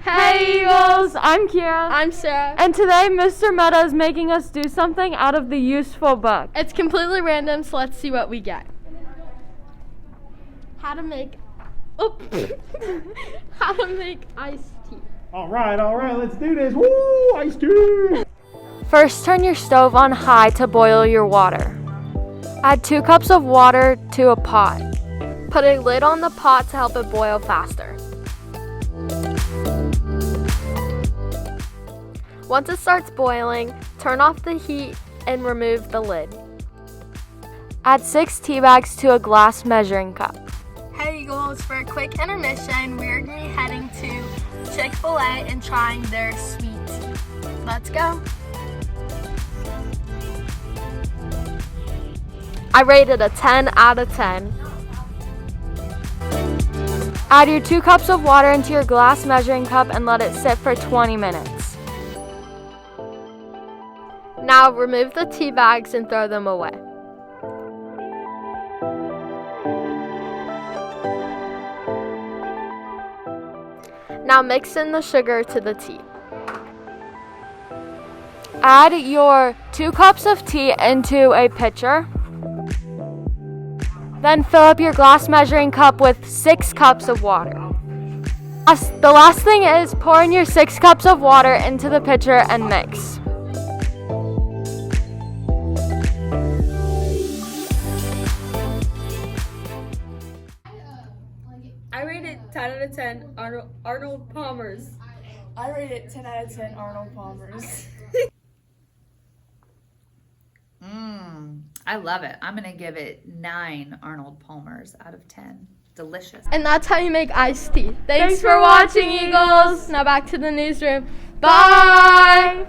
Hey Eagles, I'm Kiera. I'm Sarah. And today Mr. Meta is making us do something out of the useful book. It's completely random, so let's see what we get. How to make iced tea. All right, let's do this. Woo, iced tea. First, turn your stove on high to boil your water. Add 2 cups of water to a pot. Put a lid on the pot to help it boil faster. Once it starts boiling, turn off the heat and remove the lid. Add 6 tea bags to a glass measuring cup. Hey Eagles, for a quick intermission, we're going to be heading to Chick-fil-A and trying their sweet tea. Let's go. I rated a 10 out of 10. Add your 2 cups of water into your glass measuring cup and let it sit for 20 minutes. Now remove the tea bags and throw them away. Now mix in the sugar to the tea. Add your 2 cups of tea into a pitcher. Then fill up your glass measuring cup with 6 cups of water. The last thing is pour in your 6 cups of water into the pitcher and mix. I rate it 10 out of 10 Arnold Palmer's. I rate it 10 out of 10 Arnold Palmer's. I love it. I'm going to give it 9 Arnold Palmer's out of 10. Delicious. And that's how you make iced tea. Thanks for watching, Eagles. Now back to the newsroom. Bye!